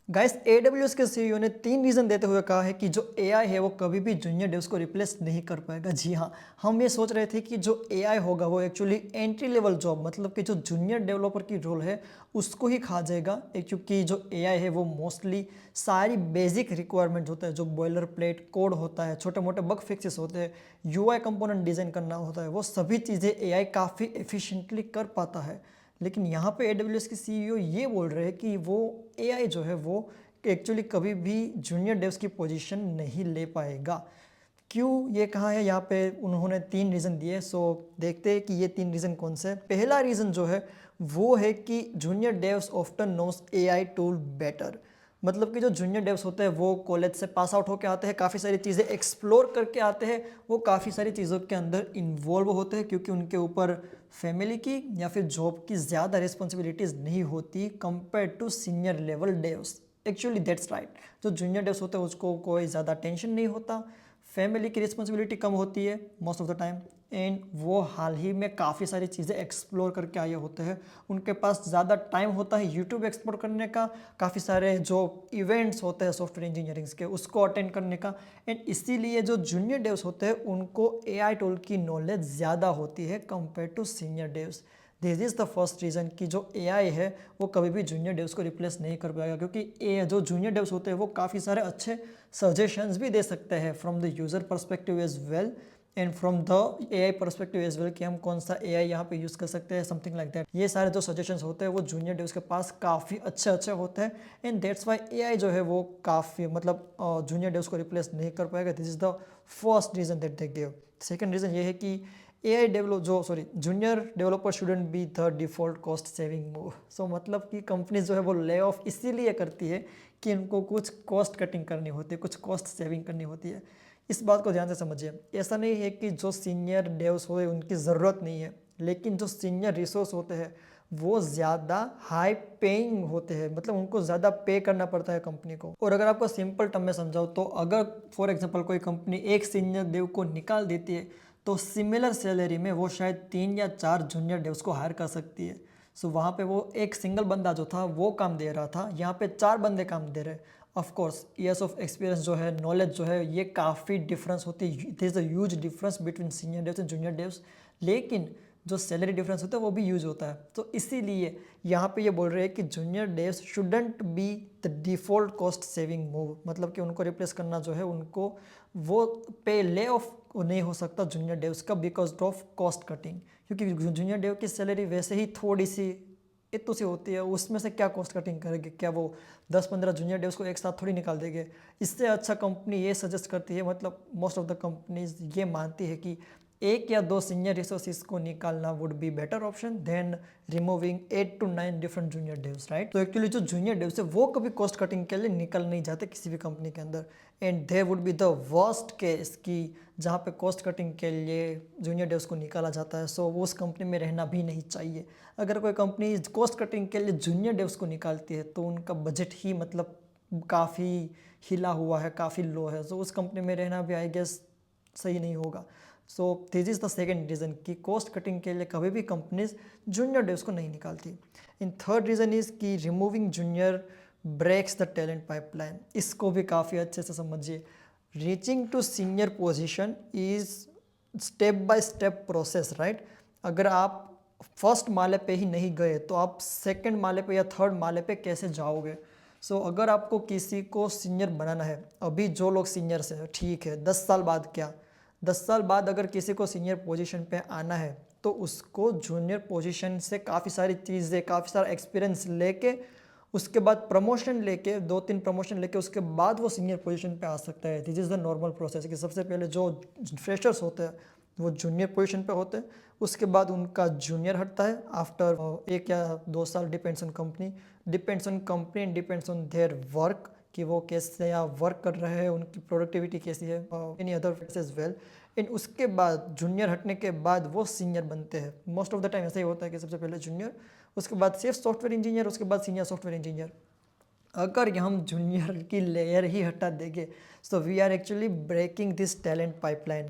Guys AWS के CEO ने 3 reason देते हुए कहा है कि जो एआई है वो कभी भी जूनियर डेव्स को रिप्लेस नहीं कर पाएगा। जी हाँ, हम ये सोच रहे थे कि जो एआई होगा वो एक्चुअली एंट्री लेवल जॉब मतलब कि जो जूनियर डेवलपर की रोल है उसको ही खा जाएगा। क्योंकि जो एआई है वो मोस्टली सारी बेसिक रिक्वायरमेंट होता है, जो बॉयलर प्लेट कोड होता है, छोटे मोटे बग फिक्सेस होते हैं, यूआई कंपोनेंट डिज़ाइन करना होता है, वो सभी चीज़ें एआई काफ़ी एफिशिएंटली कर पाता है। लेकिन यहाँ पे AWS के सीईओ ये बोल रहे हैं कि वो एआई जो है वो एक्चुअली कभी भी जूनियर डेव्स की पोजीशन नहीं ले पाएगा। क्यों ये कहा है, यहाँ पे उन्होंने 3 रीज़न दिए। सो देखते हैं कि ये 3 रीज़न कौन से। पहला रीज़न जो है वो है कि junior devs often knows AI tool better. मतलब कि जो जूनियर डेव्स होते हैं वो कॉलेज से पास आउट होकर आते हैं, काफ़ी सारी चीज़ें एक्सप्लोर करके आते हैं, वो काफ़ी सारी चीज़ों के अंदर इन्वॉल्व होते हैं क्योंकि उनके ऊपर फैमिली की या फिर जॉब की ज़्यादा रिस्पॉन्सिबिलिटीज़ नहीं होती compare to senior level devs. Actually that's right. जो जूनियर डेव्स होते हैं उसको कोई ज़्यादा टेंशन नहीं होता, फैमिली की रिस्पॉन्सिबिलिटी कम होती है most of the time, and वो हाल ही में काफ़ी सारी चीज़ें एक्सप्लोर करके आए होते हैं। उनके पास ज़्यादा टाइम होता है यूट्यूब एक्सप्लोर करने का, काफ़ी सारे जो इवेंट्स होते हैं सॉफ्टवेयर इंजीनियरिंग्स के उसको अटेंड करने का, एंड इसीलिए जो जूनियर डेव्स होते हैं उनको एआई टूल की नॉलेज ज़्यादा होती है compare to senior devs. This is the first reason कि जो एआई है वो कभी भी जूनियर डेव्स को रिप्लेस नहीं कर पाएगा, क्योंकि जो जूनियर डेव्स होते हैं वो काफ़ी सारे अच्छे सजेशंस भी दे सकते हैं from the user perspective as well and from the AI perspective as well कि हम कौन सा एआई यहाँ पे यूज़ कर सकते हैं, समथिंग लाइक दैट। ये सारे जो सजेशंस होते हैं वो जूनियर डेव्स के पास काफ़ी अच्छे अच्छे होते हैं, एंड दैट्स वाई एआई जो है वो काफ़ी मतलब जूनियर डेव्स को रिप्लेस नहीं कर पाएगा। This is the first reason that they give. Second reason ये है कि AI develop junior developer shouldn't be the default cost saving move. So मतलब कि कंपनीज जो है वो ले ऑफ इसीलिए करती है कि उनको कुछ कॉस्ट कटिंग करनी होती है, कुछ कॉस्ट सेविंग करनी होती है। इस बात को ध्यान से समझिए। ऐसा नहीं है कि जो सीनियर डेव्स हो उनकी ज़रूरत नहीं है, लेकिन जो सीनियर रिसोर्स होते हैं वो ज़्यादा हाई पेइंग होते हैं, मतलब उनको ज़्यादा पे करना पड़ता है कंपनी को। और अगर आपको सिंपल टर्म में समझाओ तो अगर फॉर एग्जांपल कोई कंपनी एक सीनियर डेव को निकाल देती है तो सिमिलर सैलरी में वो शायद 3 या 4 जूनियर डेव्स को हायर कर सकती है। सो वहाँ पे वो एक सिंगल बंदा जो था वो काम दे रहा था, यहाँ पे 4 बंदे काम दे रहे हैं। Of course years of experience जो है, नॉलेज जो है, ये काफ़ी डिफरेंस होती है। It is a huge difference between senior डेव्स and junior डेव्स, लेकिन जो सैलरी डिफरेंस होता है वो भी यूज होता है। तो इसीलिए यहाँ पे ये बोल रहे हैं कि junior डेव्स shouldn't be the default cost saving move, मतलब कि उनको रिप्लेस करना जो है, उनको वो पे ले ऑफ नहीं हो सकता जूनियर डेव्स का बिकॉज ऑफ कॉस्ट कटिंग। क्योंकि जूनियर डेव की सैलरी वैसे ही थोड़ी सी इतनी सी होती है, उसमें से क्या कॉस्ट कटिंग करेंगे? क्या वो 10-15 जूनियर डेव्स को एक साथ थोड़ी निकाल देंगे? इससे अच्छा कंपनी ये सजेस्ट करती है, मतलब मोस्ट ऑफ द कंपनीज ये मानती है कि 1 या 2 सीनियर रिसोर्सेज को निकालना would be better option than removing 8 to 9 different junior devs, right? तो एक्चुअली जो जूनियर डेव्स है वो कभी कॉस्ट कटिंग के लिए निकल नहीं जाते किसी भी कंपनी के अंदर, and they would be the worst case कि जहाँ पे कॉस्ट कटिंग के लिए जूनियर डेव्स को निकाला जाता है। सो वो उस कंपनी में रहना भी नहीं चाहिए। अगर कोई कंपनी कॉस्ट कटिंग के लिए जूनियर डेव्स को निकालती है तो उनका बजट ही मतलब काफ़ी हिला हुआ है, काफ़ी लो है। सो उस कंपनी में रहना भी आई गेस सही नहीं होगा। So this is the second reason कि कॉस्ट कटिंग के लिए कभी भी कंपनीज जूनियर डेव्स को नहीं निकालती। इन थर्ड रीज़न इज़ कि removing junior breaks the talent pipeline. इसको भी काफ़ी अच्छे से समझिए। Reaching to senior position is step by step process, right? अगर आप फर्स्ट माले पे ही नहीं गए तो आप सेकंड माले पे या थर्ड माले पे कैसे जाओगे? सो अगर आपको किसी को सीनियर बनाना है, अभी जो लोग सीनियर से ठीक है, 10 साल बाद क्या, 10 साल बाद अगर किसी को सीनियर पोजीशन पे आना है तो उसको जूनियर पोजीशन से काफ़ी सारी चीज़ें, काफ़ी सारा एक्सपीरियंस लेके, उसके बाद प्रमोशन लेके, 2-3 प्रमोशन लेके उसके बाद वो सीनियर पोजीशन पे आ सकता है। This is the normal process कि सबसे पहले जो फ्रेशर्स होते हैं वो जूनियर पोजीशन पे होते हैं, उसके बाद उनका जूनियर हटता है आफ्टर 1 या 2 साल, depends on company and depends on their work कि वो कैसे या वर्क कर रहे हैं, उनकी प्रोडक्टिविटी कैसी है, any other factors as well. And उसके बाद जूनियर हटने के बाद वो सीनियर बनते हैं। मोस्ट ऑफ द टाइम ऐसा ही होता है कि सबसे पहले जूनियर, उसके बाद सिर्फ सॉफ्टवेयर इंजीनियर, उसके बाद सीनियर सॉफ्टवेयर इंजीनियर। अगर हम जूनियर की लेयर ही हटा देंगे so we are actually breaking this talent pipeline.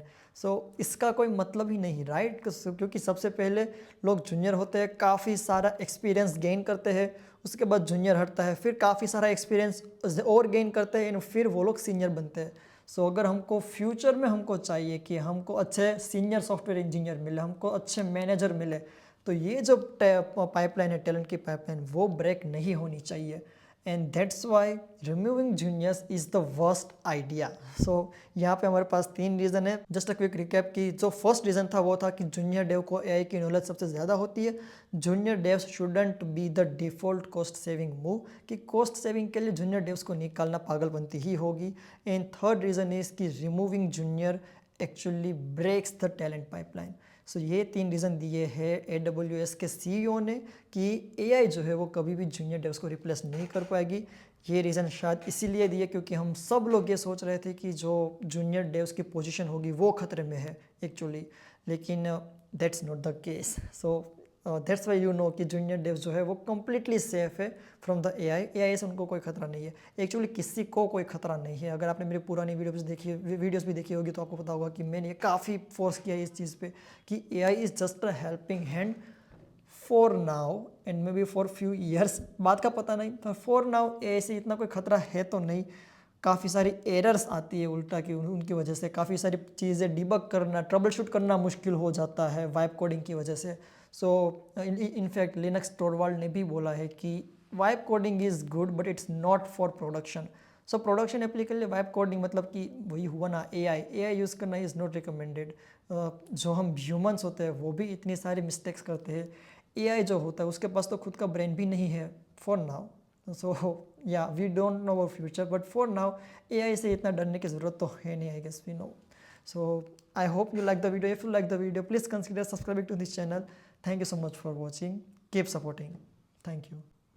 इसका कोई मतलब ही नहीं, राइट? क्योंकि सबसे पहले लोग जूनियर होते हैं, काफ़ी सारा एक्सपीरियंस गेन करते हैं, उसके बाद जूनियर हटता है, फिर काफ़ी सारा एक्सपीरियंस और गेन करते हैं, फिर वो लोग सीनियर बनते हैं। अगर हमको फ्यूचर में हमको चाहिए कि हमको अच्छे सीनियर सॉफ्टवेयर इंजीनियर मिले, हमको अच्छे मैनेजर मिले, तो ये जो पाइपलाइन है, टैलेंट की पाइपलाइन, वो ब्रेक नहीं होनी चाहिए। And that's why removing juniors is the worst idea. यहाँ पे हमारे पास 3 रीज़न है। जस्ट अ क्विक रिकैप कि जो फर्स्ट रीज़न था वो था कि जूनियर डेव को एआई की नॉलेज सबसे ज़्यादा होती है। Junior डेव्स shouldn't be the default cost saving move, कि कॉस्ट सेविंग के लिए जूनियर डेव्स को निकालना पागलपंती ही होगी। एंड थर्ड रीज़न इज़ कि removing junior actually breaks the talent pipeline. ये 3 रीज़न दिए हैं AWS के CEO ने कि AI जो है वो कभी भी जूनियर डेव्स को रिप्लेस नहीं कर पाएगी। ये रीज़न शायद इसीलिए दिए क्योंकि हम सब लोग ये सोच रहे थे कि जो जूनियर डेव्स की पोजीशन होगी वो खतरे में है एक्चुअली, लेकिन that's not the case. That's why कि जूनियर डेव्स जो है वो कम्प्लीटली सेफ है फ्रॉम द AI से उनको कोई खतरा नहीं है। एक्चुअली किसी को कोई खतरा नहीं है। अगर आपने मेरी पुरानी वीडियोस भी देखी होगी तो आपको पता होगा कि मैंने काफ़ी फोर्स किया है इस चीज़ पे कि AI is just a helping hand for now and may be for few years, बात का पता नहीं, पर फॉर नाउ AI से इतना कोई खतरा है तो नहीं। काफ़ी सारी एरर्स आती है उल्टा कि उनकी वजह से काफ़ी सारी चीज़ें डिबग करना, ट्रबल शूट करना मुश्किल हो जाता है वाइब कोडिंग की वजह से। इनफैक्ट लिनक्स टोरवाल्ड ने भी बोला है कि vibe coding is good but it's not for production. Production application vibe coding मतलब कि वही हुआ ना, AI यूज़ करना इज़ नॉट रिकमेंडेड। जो हम ह्यूमंस होते हैं वो भी इतनी सारी मिस्टेक्स करते हैं। AI जो होता है उसके पास तो खुद का ब्रेन भी नहीं है for now. yeah, we don't know our future, but for now AI से इतना डरने की ज़रूरत तो है नहीं, I guess we know. I hope you like the video. If you like the video, please consider subscribing to this channel. Thank you so much for watching. Keep supporting. Thank you.